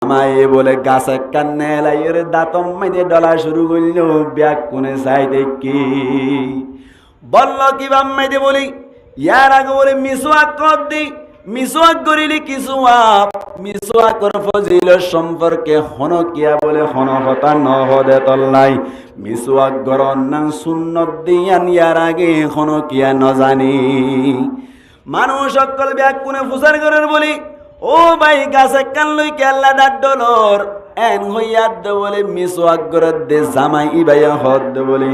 জামাই বলে গাছে কান্নে লাইয়ের দাঁতম মাইদে ডলা শুরু করলো ব্যাগ কোনে চাই দেখি বলল কি বাম মাইদে বলি ইয়ার আগে বলে মিসওয়াক কর দি মিসওয়াক করিলি কিছু মিসওয়াকর ফজিলত সম্পর্কে হন কিয়া বলে হন হতা ন হদে তল্লাই মিসওয়াক গরন নাম সুন্নত দিয়ান ইয়ার আগে হন কিয়া ন জানি মানুষ সকল ব্যাগ কোনে ফুসার করার বলি ও ভাই গাছে কান লই কেল্লা ডাক ডলর এন হইয়াদ দে বলে মিসওয়াক গরদ দে জামাই ইবাইয়া হদ দে বলে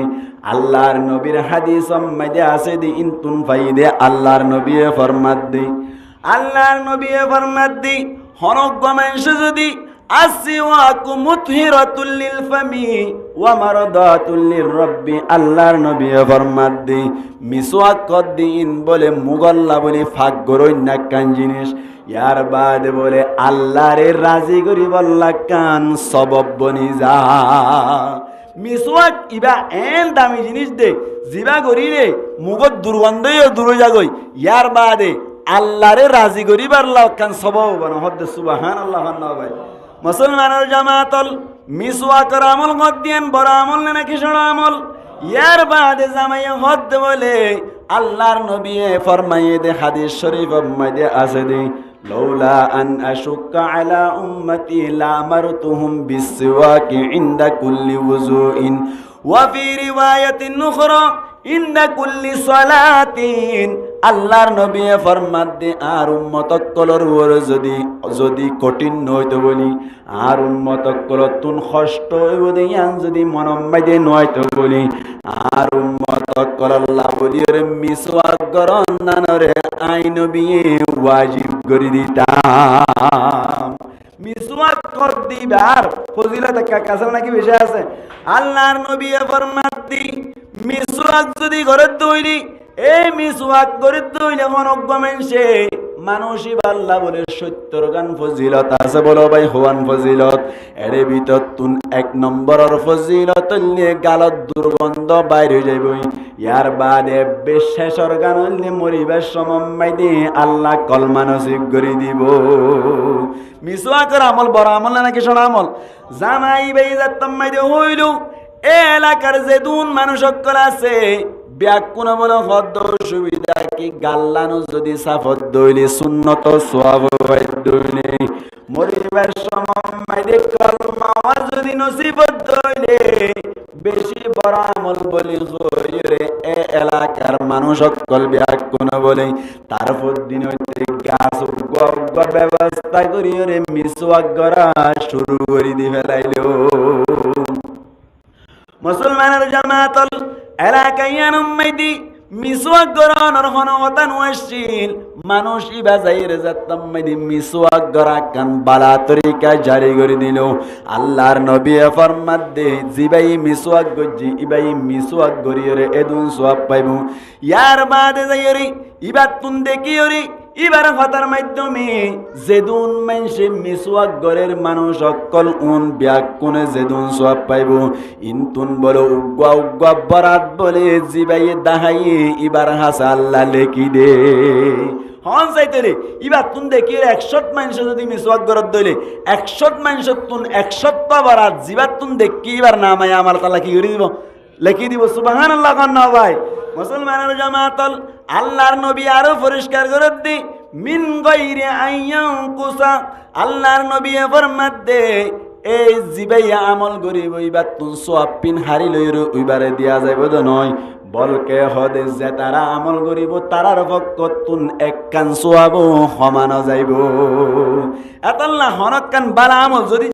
আল্লাহর নবীর হাদিস মাইদে আছে দি ইনতুন ফাইদে আল্লাহর নবী ফরমাত দি আল্লাহর নবী ফরমাত দি হনক গমেন্স যদি আসিওয়াকু মুতহিরাতুল লিল ফামি ওয়া মারদাতুল লির রাব্বি আল্লাহর নবী ফরমাত দি মিসওয়াক কদিন বলে মুগল্লা বলে ফাক গরই না কান জিনিস ইয়ার বাদ বলে আল্লাহরে রাজি করি বল্লা কান সবব বনি যা মিসওয়াক ইবা এন দামি জিনিস দে জিবা করি রে মুগত দুর্গন্ধই দূর যাগই ইয়ার বাদে আল্লাহরে রাজি করি বারলা কান সবব বনা হদ সুবহানাল্লাহ ভাই মুসলমানের জামাতল মিসওয়াকের আমল গদিয়ান বড় আমল না নাকি ছোট আমল ইয়ার বাদে জামাইয়া হদ বলে আল্লাহর নবী ফরমায়ে দে হাদিস শরীফ মধ্যে আছে দে লৌলা আন আশুক্কা আলা উম্মতি লা আমারতুহুম বিসওয়াকি ইনদা কুল্লি ওযুইন ওয়া ফি রিওয়ায়াতিন উখরা ইনদা কুল্লি সালাতিন আল্লাহর নবী ফরমাত দে আর উম্মতক কলর ওর যদি কঠিন নয়তো বলি আর উম্মতক কলর তুন কষ্ট হইব ইয়ান যদি মনম মাইদে নয়তো বলি আর উম্মতক কলল্লাহ বলি রে মিসওয়াক গরন নানরে আই নবী ওয়াজিব করে দিতাম মিসওয়াক কর দিবার ফজিলত কাছে নাকি বেশি আছে আল্লাহর নবী ফরমাত দি মিসওয়াক যদি ঘরে তৈরি এই মিসওয়াক করে তৈরি মনক গমেনছে মানুষই আল্লাহ বলে 70 গান ফজিলত আছে বলো ভাই হওয়ান ফজিলত এর ভিতর তুন এক নম্বরের ফজিলত নিয়ে গালত দুর্গন্ধ বাইরে যাইবই ইয়ার বাদে বিশেষর গান নিয়ে মরিবার সময় দিয়ে আল্লাহ কলমা নসিব করে দিব মিসওয়াকের আমল বড় আমল না নাকি ছোট আমল জামাই ভাই যাত্তাম মাইদে হইল এ এলাকার যে দুন মানুষ সকল আছে ব্যাকুণ বলে হদ সুবিধা কি গাল্লানো যদি সাফত দইলে সুন্নত সওয়াব দইলে মরিবার সময় দে কলমা যদি নসিবত দইলে বেশি বড় আমল বলি হইরে এ এলাকার মানুষ সকল ব্যাকুণ বলে তারপর দিন হইতে গাছ ব্যবস্থা করি রে মিসওয়াক করা শুরু করে দি ফেলাইলো মুসলমানের জামাতল এলাকায়ান উম্মাইদি মিসওয়াক গরানোর হনওয়াতান ওয়াসিল মানুষ ইবাজাইর যাত্তাম মাইদি মিসওয়াক গরা কান বালা তরিকা জারি করে দিল আল্লাহর নবী ফরমাত দে জিবাই মিসওয়াক গজি ইবাই মিসওয়াক গরিয়রে এদুন সওয়াব পাইবো ইয়ার বাদে যাইরি ইবাত তুন দেখিয়রি ইবার কথার মাধ্যমে যেদুন মানুষে মিসওয়াক গরের মানুষ সকল উন ব্যাগ কোনে যেদুন সওয়াব পাইব ইনতুন বলো উগ্গা বরাত বলে জিবাইয়ে দাহাইয়ে ইবার হাসা আল্লাহ লেখি দে হন চাইতে রে ইবার তুন দেখি 100 মানুষ যদি মিসওয়াক গরত দইলে 100 মানুষ তুন 100টা বরাত জিবার তুন দেখি ইবার নামায় আমার তাআলা কি করে দিব লেখি দিব সুবহানাল্লাহ কান্না ভাই মুসলমানের জামাতল আল্লাহর নবী আরো পরিষ্কার করে দি মিন গায়রি আইয়ানকুসা আল্লাহর নবী ফরমাত দে এই জিবাইয়া আমল করিব ইবার তুন সওয়াব পিন হারি লইর ওইবারে দিয়া যাইব তো নয় বলকে হদে যে তারা আমল করিব তারার পক্ষত তুন এক কান সওয়াব সমান যাইব এতাল্লাহ হনক কান বালা আমল যদি